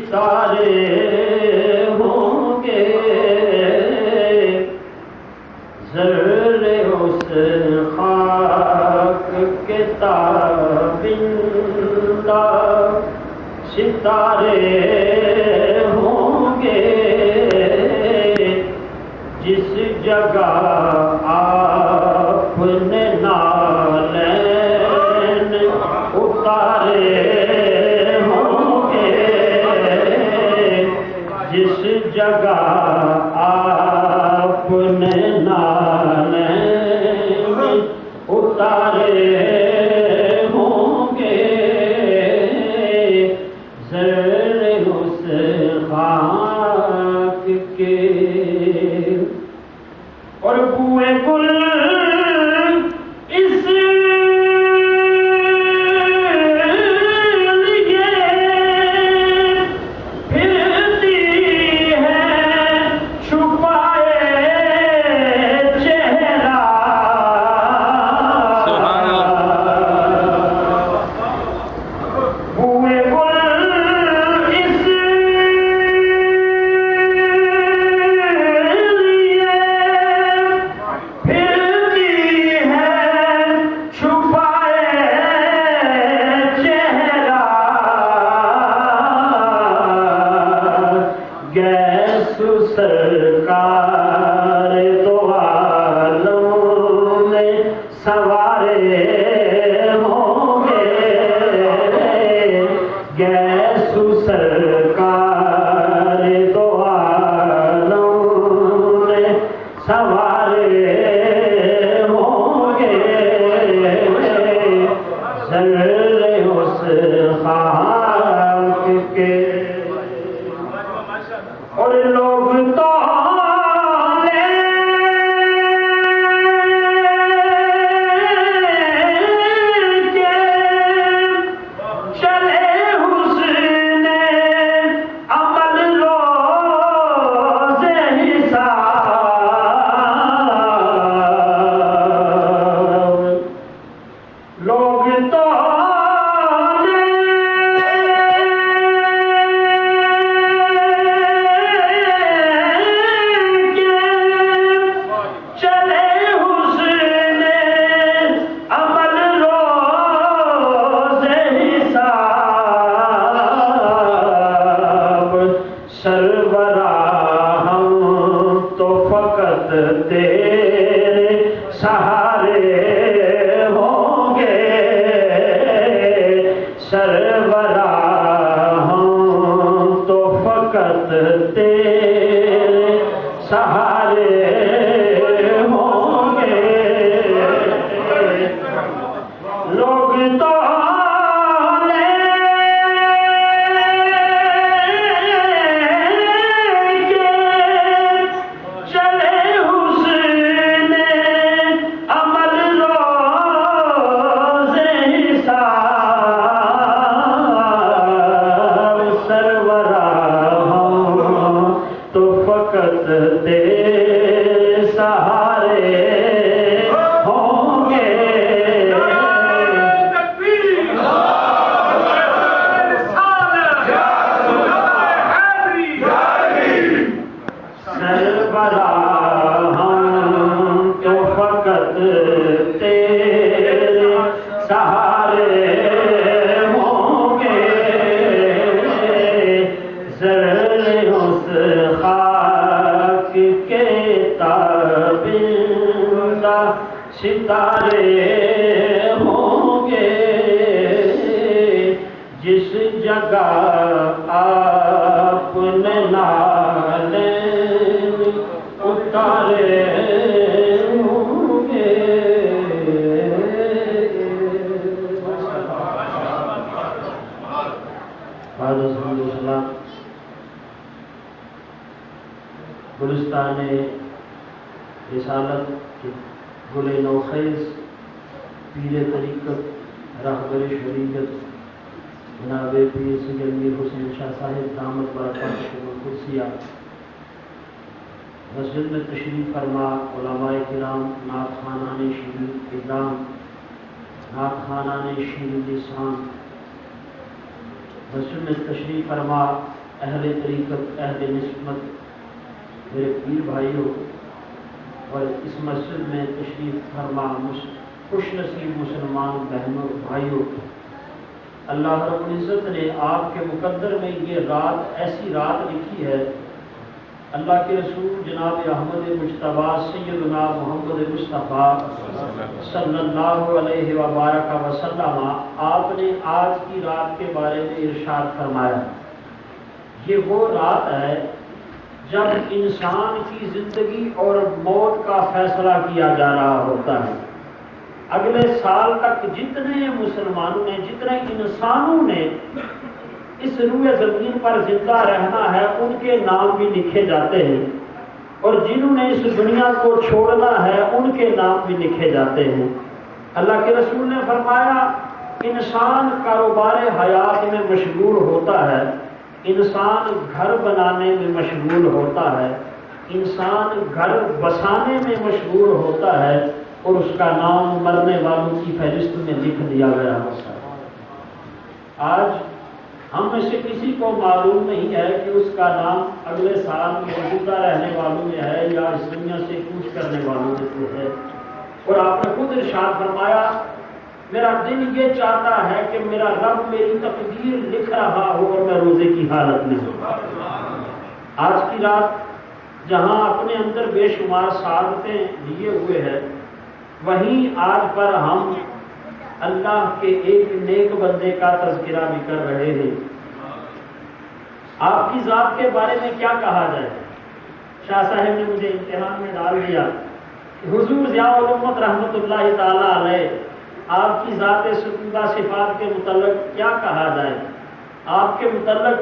ستارے ہوں گے ذرے اس خاک کے تابندہ ستارے ہوں گے جس جگہ آپ نے نالین اتارے ہوں گے جس جگہ آپ نے نالین اتارے ہوں گے ذرے اس خاک کے اور بوئے گل اس لیے پھرتی ہے چھپائے چہرہ بوئے گل اس سرکار دو عالم میں سوارے ہوں گے گیسو سرکار دو عالم میں سوارے ہوں گے ذرے اس خاک کے اور لوگ تو چلے حسن عمل روز حساب لوگ تو تیرے سہارے ہوں گے سربراہ ہم تو فقط تیرے سہارے ہوں گے لوگ تو تیرے سہارے ہوں گے سربراہ ہم تو فقط تیرے سہارے ہوں گے ذرے اس خاک کے تابندہ ستارے ہوں گے جس جگہ آپ نے نالین اتارے ہوں گے گلستان رسالت کے گل نوخیز پیر طریقت راہبر شریعت جناب پیر سید میر حسین شاہ صاحب دامت برکاتہ القدسیہ مسجد میں تشریف فرما علماء کرام نعت خوانان شیرین اکرام نعت خوانان شیرین لسان مسجد میں تشریف فرما اہل طریقت، اہل نسبت، میرے پیر بھائیوں اور اس مسجد میں تشریف فرما خوش نصیب مسلمان بہنوں بھائیوں، اللہ رب العزت نے آپ کے مقدر میں یہ رات ایسی رات لکھی ہے، اللہ کے رسول جناب احمد مجتبیٰ سیدنا محمد مصطفیٰ صلی اللہ علیہ وبارک وسلم آپ نے آج کی رات کے بارے میں ارشاد فرمایا، یہ وہ رات ہے جب انسان کی زندگی اور موت کا فیصلہ کیا جا رہا ہوتا ہے۔ اگلے سال تک جتنے مسلمانوں نے، جتنے انسانوں نے اس روئے زمین پر زندہ رہنا ہے ان کے نام بھی لکھے جاتے ہیں، اور جنہوں نے اس دنیا کو چھوڑنا ہے ان کے نام بھی لکھے جاتے ہیں۔ اللہ کے رسول نے فرمایا انسان کاروبار حیات میں مشغول ہوتا ہے، انسان گھر بنانے میں مشغول ہوتا ہے، انسان گھر بسانے میں مشغول ہوتا ہے، اور اس کا نام مرنے والوں کی فہرست میں لکھ دیا گیا ہوتا ہے۔ آج ہم میں سے کسی کو معلوم نہیں ہے کہ اس کا نام اگلے سال موجودہ رہنے والوں میں ہے یا اس دنیا سے کوچ کرنے والوں میں ہے، اور آپ نے خود ارشاد فرمایا میرا دل یہ چاہتا ہے کہ میرا رب میری تقدیر لکھ رہا ہو اور میں روزے کی حالت میں ہوں۔ آج کی رات جہاں اپنے اندر بے شمار سعادتیں لیے ہوئے ہیں، وہیں آج پر ہم اللہ کے ایک نیک بندے کا تذکرہ بھی کر رہے ہیں۔ آپ کی ذات کے بارے میں کیا کہا جائے؟ شاہ صاحب نے مجھے امتحان میں ڈال دیا، حضور ضیاء الامت رحمۃ اللہ تعالی علیہ، آپ کی ذات ستودہ صفات کے متعلق کیا کہا جائے؟ آپ کے متعلق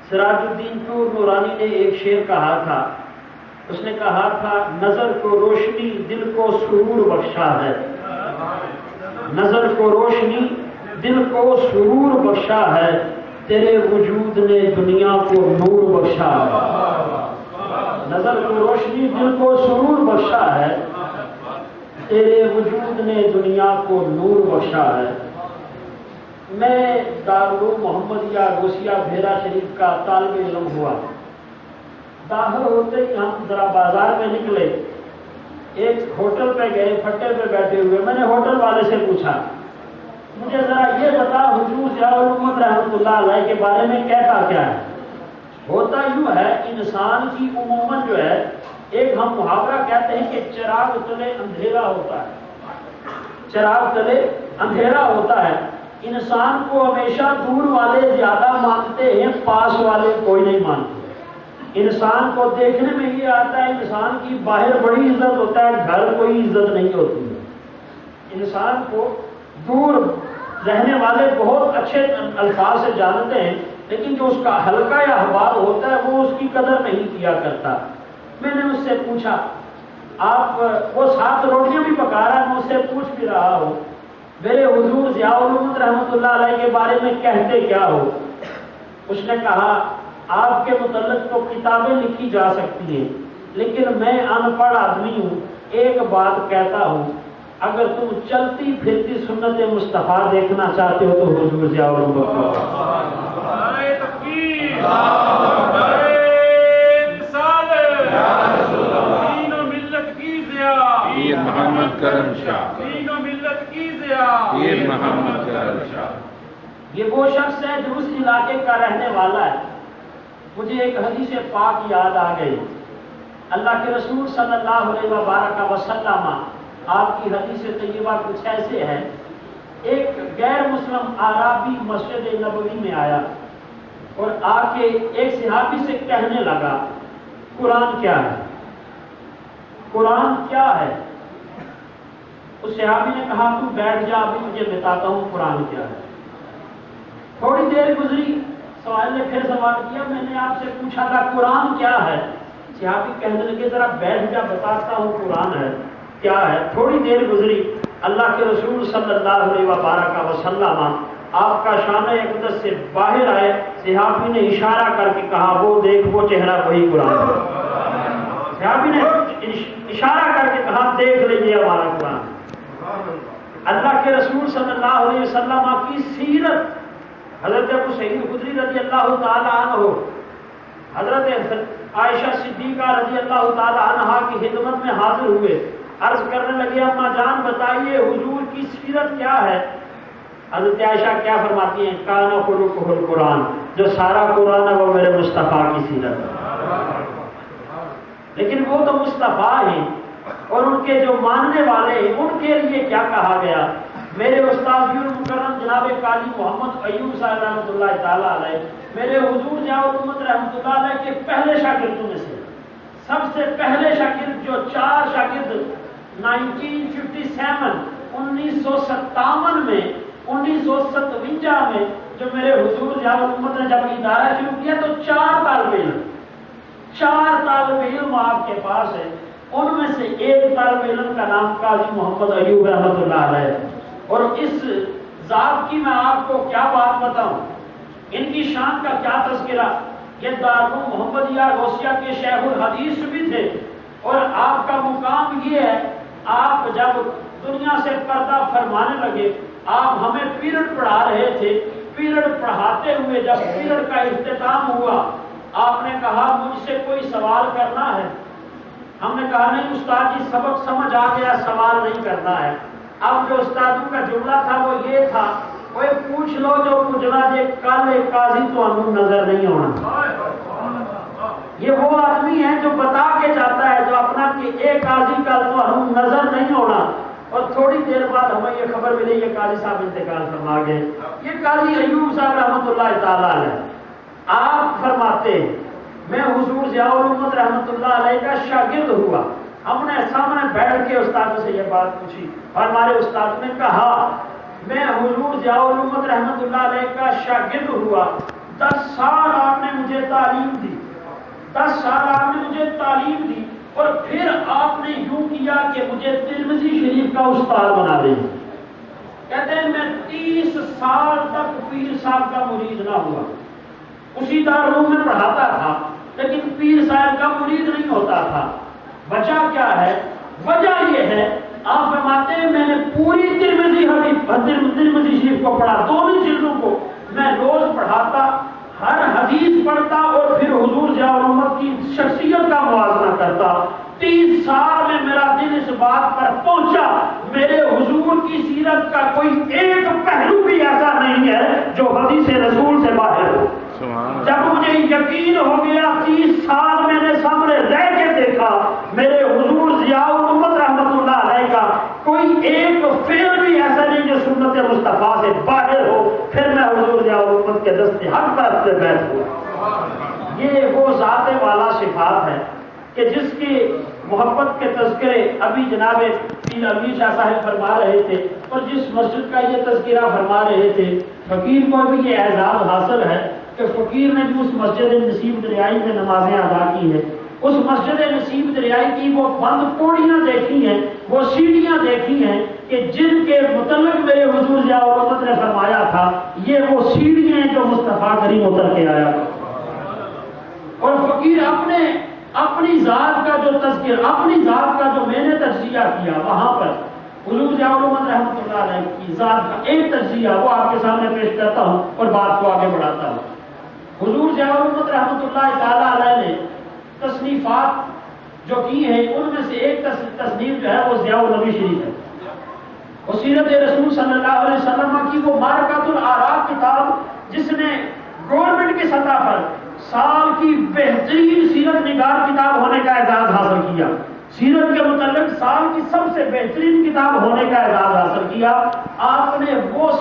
سراج الدین طور نورانی نے ایک شعر کہا تھا، اس نے کہا تھا نظر کو روشنی دل کو سرور بخشا ہے، نظر کو روشنی دل کو سرور بخشا ہے، تیرے وجود نے دنیا کو نور بخشا ہے۔ نظر کو روشنی دل کو سرور بخشا ہے، تیرے وجود نے دنیا کو نور بخشا ہے۔ میں دارالعلوم محمدیہ روسیہ بھیرا شریف کا طالب علم ہوا، داخل ہوتے ہی ہم ذرا بازار میں نکلے، ایک ہوٹل پہ گئے، پھٹے پہ بیٹھے ہوئے، میں نے ہوٹل والے سے پوچھا مجھے ذرا یہ بتا حضور ضیاء الامت رحمۃ اللہ علیہ کے بارے میں کہتا کیا ہے؟ ہوتا یوں ہے انسان کی عموماً جو ہے ایک ہم محاورہ کہتے ہیں کہ چراغ تلے اندھیرا ہوتا ہے، چراغ تلے اندھیرا ہوتا ہے، انسان کو ہمیشہ دور والے زیادہ مانتے ہیں، پاس والے کوئی نہیں مانتے۔ انسان کو دیکھنے میں یہ آتا ہے انسان کی باہر بڑی عزت ہوتا ہے، گھر کوئی عزت نہیں ہوتی ہے۔ انسان کو دور رہنے والے بہت اچھے الفاظ سے جانتے ہیں، لیکن جو اس کا حلقہ یا احباب ہوتا ہے وہ اس کی قدر نہیں کیا کرتا۔ میں نے اس سے پوچھا آپ وہ 7 روٹیاں بھی پکا رہا ہے، میں اس سے پوچھ بھی رہا ہوں میرے حضور ضیاء الامت رحمۃ اللہ علیہ کے بارے میں کہتے کیا ہو؟ اس نے کہا آپ کے متعلق تو کتابیں لکھی جا سکتی ہیں، لیکن میں ان پڑھ آدمی ہوں، ایک بات کہتا ہوں اگر تم چلتی پھرتی سنت مصطفیٰ دیکھنا چاہتے ہو تو حضور ضیاء الامت پیر محمد کرم شاہ، پیر محمد کرم شاہ، یہ وہ شخص ہے جو اس علاقے کا رہنے والا ہے۔ مجھے ایک حدیث پاک یاد آ گئی، اللہ کے رسول صلی اللہ علیہ وبارک وسلم آپ کی حدیث طیبہ کچھ ایسے ہے، ایک غیر مسلم اعرابی مسجد نبوی میں آیا اور آ کے ایک صحابی سے کہنے لگا قرآن کیا ہے؟ قرآن کیا ہے؟ اس صحابی نے کہا تو بیٹھ جا ابھی مجھے بتاتا ہوں قرآن کیا ہے۔ تھوڑی دیر گزری، سوال نے پھر سوال کیا، میں نے آپ سے پوچھا تھا قرآن کیا ہے؟ صحابی کہنے لگے ذرا بیٹھ جا بتاتا ہوں قرآن ہے کیا ہے۔ تھوڑی دیر گزری، اللہ کے رسول صلی اللہ علیہ وبارک وسلم آپ کا شان اقدس سے باہر آئے، صحابی نے اشارہ کر کے کہا وہ دیکھ وہ چہرہ وہی قرآن ہے۔ صحابی نے اشارہ کر کے کہا دیکھ لیجیے ہمارا قرآن۔ اللہ کے رسول صلی اللہ علیہ وسلم کی سیرت حضرت ابو سعید خدری رضی اللہ تعالی عنہ حضرت عائشہ صدیقہ رضی اللہ تعالی عنہا کی خدمت میں حاضر ہوئے، عرض کرنے لگے اما جان بتائیے حضور کی سیرت کیا ہے؟ حضرت عائشہ کیا فرماتی ہیں؟ کان خلقہ القرآن، جو سارا قرآن ہے وہ میرے مصطفیٰ کی سیرت ہے۔ لیکن وہ تو مصطفیٰ ہیں اور ان کے جو ماننے والے ہیں ان کے لیے کیا کہا گیا؟ میرے استاد مکرم جناب قاضی محمد ایوب صاحب رحمۃ اللہ تعالی علیہ میرے حضور ضیاء الامت رحمۃ اللہ علیہ کے پہلے شاگردوں میں سے، سب سے پہلے شاگرد، جو 4 شاگرد 1957 1957 میں 1957 میں جو میرے حضور ضیاء الامت نے جب ادارہ شروع کیا تو 4 طالب علم آپ کے پاس ہے، ان میں سے ایک طالب علم کا نام قاضی محمد ایوب رحمۃ اللہ علیہ۔ اور اس ذات کی میں آپ کو کیا بات بتاؤں، ان کی شان کا کیا تذکرہ۔ یہ دارالعلوم محمدیہ غوثیہ کے شیخ الحدیث بھی تھے، اور آپ کا مقام یہ ہے، آپ جب دنیا سے پردہ فرمانے لگے، آپ ہمیں پیریڈ پڑھا رہے تھے، پیریڈ پڑھاتے ہوئے جب پیریڈ کا اختتام ہوا آپ نے کہا مجھ سے کوئی سوال کرنا ہے؟ ہم نے کہا نہیں استاد جی سبق سمجھ آ گیا، سوال نہیں کرنا ہے۔ اب جو استادوں کا جملہ تھا وہ یہ تھا، کوئی پوچھ لو جو پوچھنا جے، کل ایک قاضی تو ہم نظر نہیں ہونا۔ یہ وہ آدمی ہے جو بتا کے جاتا ہے، جو اپنا کہ ایک قاضی کل تو ہم نظر نہیں ہونا، اور تھوڑی دیر بعد ہمیں یہ خبر ملی یہ قاضی صاحب انتقال فرما گئے۔ یہ قاضی ایوب صاحب رحمۃ اللہ تعالی علیہ، آپ فرماتے ہیں میں حضور ضیاء الامت رحمۃ اللہ علیہ کا شاگرد ہوا، ہم نے سامنے بیٹھ کے استاد سے یہ بات پوچھی اور ہمارے استاد نے کہا میں حضور ضیاء الامت رحمۃ اللہ علیہ کا شاگرد ہوا، 10 سال آپ نے مجھے تعلیم دی، 10 سال آپ نے مجھے تعلیم دی، اور پھر آپ نے یوں کیا کہ مجھے ترمذی شریف کا استاد بنا دیں۔ کہتے ہیں میں 30 سال تک پیر صاحب کا مرید نہ ہوا، اسی دارالعلوم میں پڑھاتا تھا لیکن پیر صاحب کا مرید نہیں ہوتا تھا۔ وجہ کیا ہے؟ وجہ یہ ہے، آپ فرماتے ہیں میں نے پوری ترمذی شریف کو پڑھا، دونوں جلدوں کو میں روز پڑھاتا، ہر حدیث پڑھتا اور پھر حضور ضیاء الامت کی شخصیت کا موازنہ کرتا۔ 30 سال میں میرا دل اس بات پر پہنچا میرے حضور کی سیرت کا کوئی ایک پہلو بھی ایسا نہیں ہے جو حدیث رسول سے باہر ہو۔ جب مجھے یقین ہو گیا، 30 سال میں نے سامنے رہ کے دیکھا میرے حضور ضیاء الامت رحمۃ اللہ علیہ کا کوئی ایک فعل بھی ایسا نہیں جو سنت مصطفیٰ سے باہر ہو، پھر میں حضور ضیاء الامت کے دستے حق پر اپنے بیٹھ ہوا۔ یہ وہ ذات والا صفات ہے کہ جس کی محبت کے تذکرے ابھی جناب پیر امیر شاہ صاحب فرما رہے تھے، اور جس مسجد کا یہ تذکرہ فرما رہے تھے، فقیر کو بھی یہ اعزاز حاصل ہے کہ فقیر نے بھی اس مسجد نصیب دریائی میں نمازیں ادا کی ہیں، اس مسجد نصیب دریائی کی وہ بند پوڑیاں دیکھی ہیں، وہ سیڑھیاں دیکھی ہیں کہ جن کے متعلق میرے حضور ضیاء الامت نے فرمایا تھا یہ وہ سیڑھیاں ہیں جو مصطفیٰ کریم اتر کے آیا تھا۔ اور فقیر اپنی ذات کا جو تذکر، اپنی ذات کا جو میں نے تجزیہ کیا، وہاں پر حضور ضیاء الامت رحمۃ اللہ علیہ کی ذات کا ایک تجزیہ وہ آپ کے سامنے پیش کرتا ہوں اور بات کو آگے بڑھاتا ہوں۔ حضور ضیاء الامت رحمۃ اللہ تعالی علیہ نے تصنیفات جو کی ہیں ان میں سے ایک تصنیف جو ہے وہ ضیاء النبی شریف ہے، اور سیرت رسول صلی اللہ علیہ وسلم کی وہ معرکۃ الآراء کتاب جس نے گورنمنٹ کی سطح پر سال کی بہترین سیرت نگار کتاب ہونے کا اعزاز حاصل کیا، سیرت کے متعلق سال کی سب سے بہترین کتاب ہونے کا اعزاز حاصل کیا۔ آپ نے وہ